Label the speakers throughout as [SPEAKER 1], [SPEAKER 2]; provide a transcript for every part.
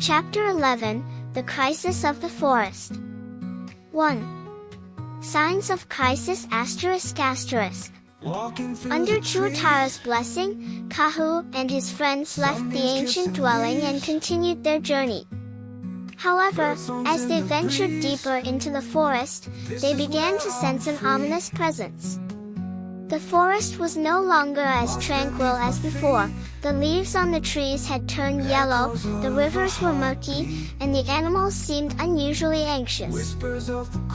[SPEAKER 1] Chapter 11, The Crisis of the Forest. 1. Signs of Crisis asterisk. Under Chuotara's blessing, Kahu and his friends left the ancient dwelling and continued their journey. However, as they ventured deeper into the forest, they began to sense an ominous presence. The forest was no longer as tranquil as before. The leaves on the trees had turned yellow, the rivers were murky, and the animals seemed unusually anxious.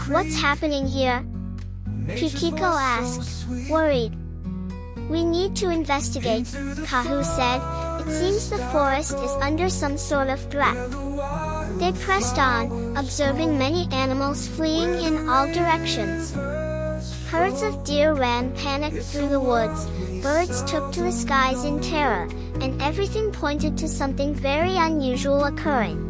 [SPEAKER 1] "What's happening here?" Pukiko asked, worried. "We need to investigate," Kahu said. "It seems the forest is under some sort of threat." They pressed on, observing many animals fleeing in all directions. Herds of deer ran panicked through the woods, birds took to the skies in terror, and everything pointed to something very unusual occurring.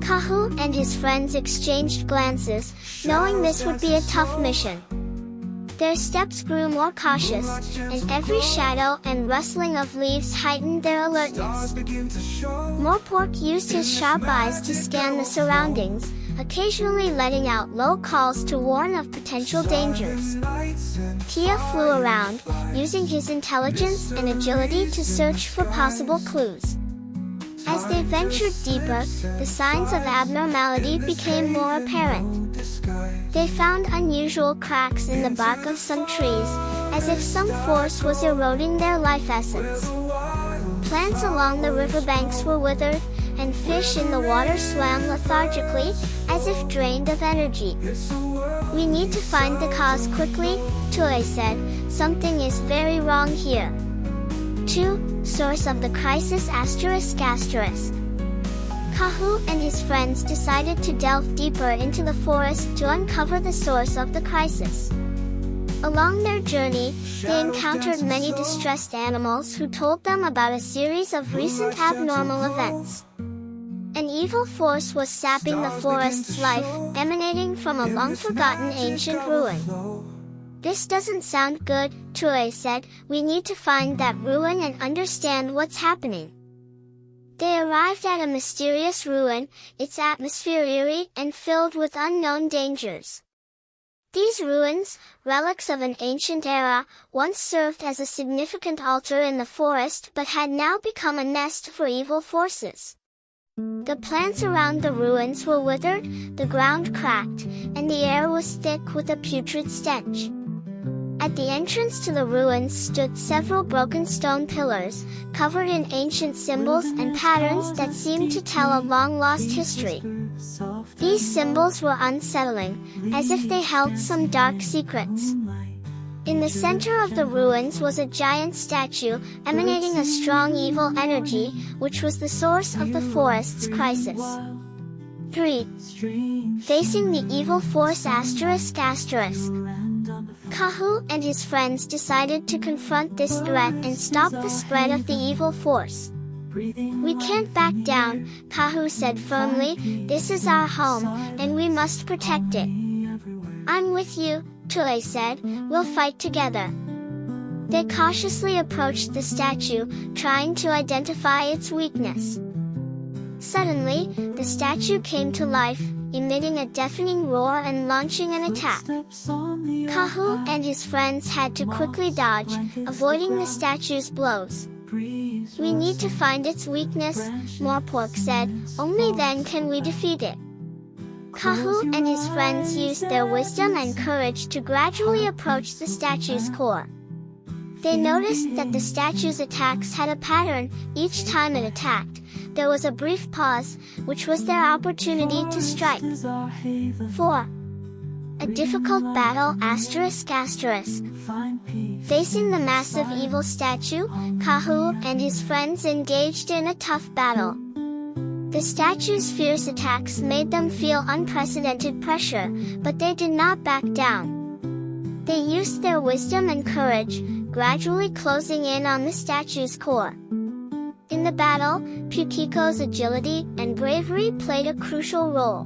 [SPEAKER 1] Kahu and his friends exchanged glances, knowing this would be a tough mission. Their steps grew more cautious, and every shadow and rustling of leaves heightened their alertness. Morepork used his sharp eyes to scan the surroundings, occasionally letting out low calls to warn of potential dangers. Tia flew around, using his intelligence and agility to search for possible clues. As they ventured deeper, the signs of abnormality became more apparent. They found unusual cracks in the bark of some trees, as if some force was eroding their life essence. Plants along the riverbanks were withered, and fish in the water swam lethargically, as if drained of energy. "We need to find the cause quickly," Tue said. "Something is very wrong here." 2. Source of the Crisis asterisk. Kahu and his friends decided to delve deeper into the forest to uncover the source of the crisis. Along their journey, they encountered many distressed animals who told them about a series of recent abnormal events. An evil force was sapping the forest's life, emanating from a long-forgotten ancient ruin. "This doesn't sound good," Tue said. "We need to find that ruin and understand what's happening." They arrived at a mysterious ruin, its atmosphere eerie and filled with unknown dangers. These ruins, relics of an ancient era, once served as a significant altar in the forest but had now become a nest for evil forces. The plants around the ruins were withered, the ground cracked, and the air was thick with a putrid stench. At the entrance to the ruins stood several broken stone pillars, covered in ancient symbols and patterns that seemed to tell a long-lost history. These symbols were unsettling, as if they held some dark secrets. In the center of the ruins was a giant statue, emanating a strong evil energy, which was the source of the forest's crisis. 3. Facing the evil force asterisk. Kahu and his friends decided to confront this threat and stop the spread of the evil force. "We can't back down," Kahu said firmly. "This is our home, and we must protect it." "I'm with you," Tue said. "We'll fight together." They cautiously approached the statue, trying to identify its weakness. Suddenly, the statue came to life, emitting a deafening roar and launching an attack. Kahu and his friends had to quickly dodge, avoiding the statue's blows. "We need to find its weakness," Morepork said. "Only then can we defeat it." Kahu and his friends used their wisdom and courage to gradually approach the statue's core. They noticed that the statue's attacks had a pattern. Each time it attacked, there was a brief pause, which was their opportunity to strike. 4. A difficult battle asterisk. Facing the massive evil statue, Kahu and his friends engaged in a tough battle. The statue's fierce attacks made them feel unprecedented pressure, but they did not back down. They used their wisdom and courage, gradually closing in on the statue's core. In the battle, Pukiko's agility and bravery played a crucial role.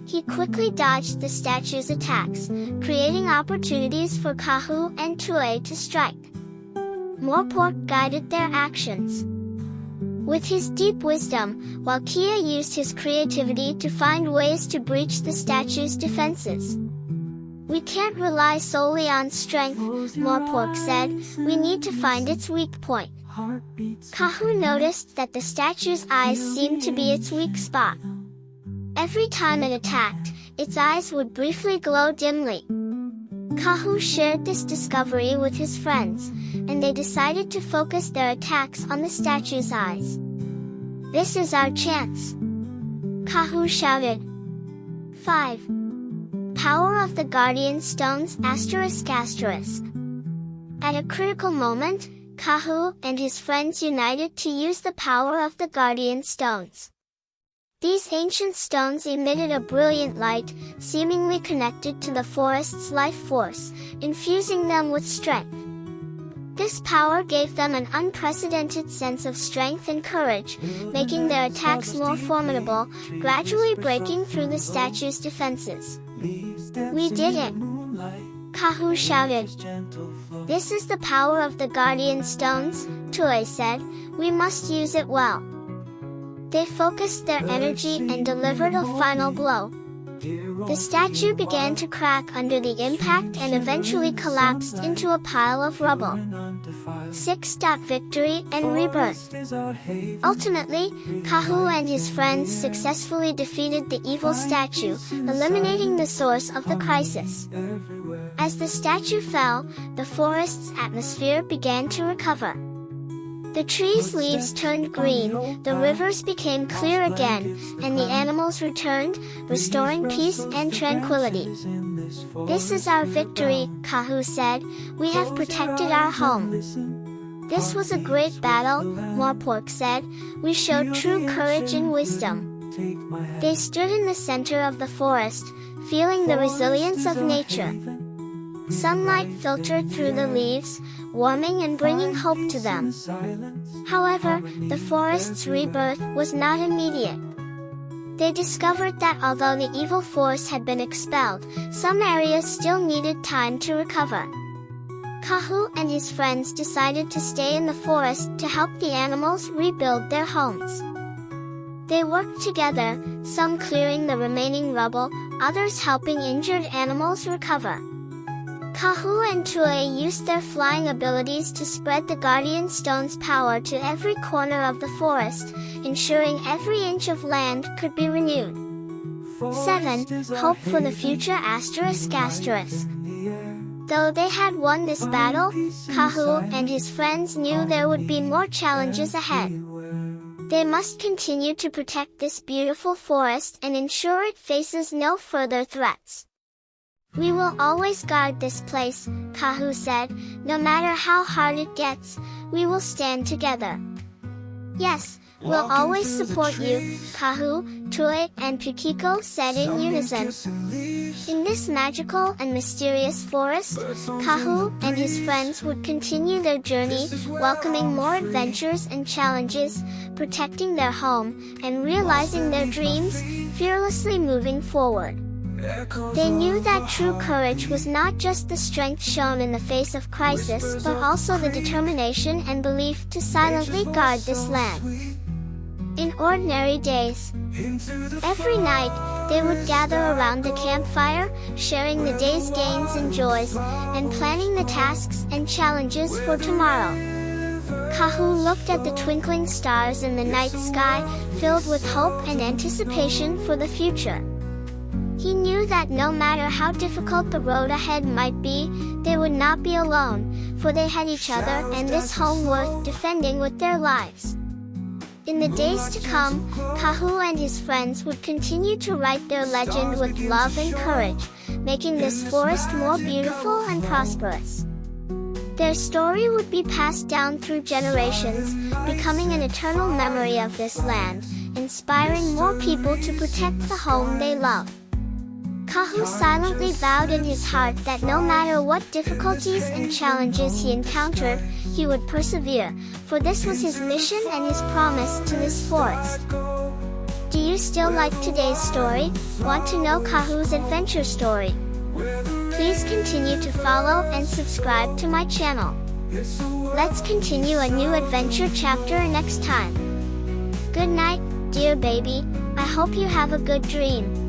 [SPEAKER 1] He quickly dodged the statue's attacks, creating opportunities for Kahu and Tue to strike. Morepork guided their actions. with his deep wisdom, while Kia used his creativity to find ways to breach the statue's defenses. "We can't rely solely on strength," Morpork said. "We need to find its weak point." Kahu noticed that the statue's eyes seemed to be its weak spot. Every time it attacked, its eyes would briefly glow dimly. Kahu shared this discovery with his friends, and they decided to focus their attacks on the statue's eyes. "This is our chance!" Kahu shouted. 5. Power of the Guardian Stones asterisk. At a critical moment, Kahu and his friends united to use the power of the Guardian Stones. These ancient stones emitted a brilliant light, seemingly connected to the forest's life force, infusing them with strength. This power gave them an unprecedented sense of strength and courage, making their attacks more formidable, gradually breaking through the statue's defenses. "We did it!" Kahu shouted. "This is the power of the Guardian Stones," Tue said. "We must use it well." They focused their energy and delivered a final blow. The statue began to crack under the impact and eventually collapsed into a pile of rubble. 6. Victory and rebirth. Ultimately, Kahu and his friends successfully defeated the evil statue, eliminating the source of the crisis. As the statue fell, the forest's atmosphere began to recover. The trees' leaves turned green, the rivers became clear again, and the animals returned, restoring peace and tranquility. "This is our victory," Kahu said. "We have protected our home." "This was a great battle," Morpork said. "We showed true courage and wisdom." They stood in the center of the forest, feeling the resilience of nature. Sunlight filtered through the leaves, warming and bringing hope to them. However, the forest's rebirth was not immediate. They discovered that although the evil force had been expelled, some areas still needed time to recover. Kahu and his friends decided to stay in the forest to help the animals rebuild their homes. They worked together, some clearing the remaining rubble, others helping injured animals recover. Kahu and Tue used their flying abilities to spread the Guardian Stone's power to every corner of the forest, ensuring every inch of land could be renewed. 7. Hope for the future asterisk. Though they had won this battle, Kahu and his friends knew there would be more challenges ahead. They must continue to protect this beautiful forest and ensure it faces no further threats. "We will always guard this place," Kahu said. "No matter how hard it gets, we will stand together." "Yes, we'll always support you," Kahu, Tue, and Pukiko said in unison. In this magical and mysterious forest, Kahu and his friends would continue their journey, welcoming more adventures and challenges, protecting their home, and realizing their dreams, fearlessly moving forward. They knew that true courage was not just the strength shown in the face of crisis, but also the determination and belief to silently guard this land. In ordinary days, every night, they would gather around the campfire, sharing the day's gains and joys, and planning the tasks and challenges for tomorrow. Kahu looked at the twinkling stars in the night sky, filled with hope and anticipation for the future. He knew that no matter how difficult the road ahead might be, they would not be alone, for they had each other and this home worth defending with their lives. In the days to come, Kahu and his friends would continue to write their legend with love and courage, making this forest more beautiful and prosperous. Their story would be passed down through generations, becoming an eternal memory of this land, inspiring more people to protect the home they love. Kahu silently vowed in his heart that no matter what difficulties and challenges he encountered, he would persevere, for this was his mission and his promise to this forest. Do you still like today's story? Want to know Kahu's adventure story? Please continue to follow and subscribe to my channel. Let's continue a new adventure chapter next time. Good night, dear baby, I hope you have a good dream.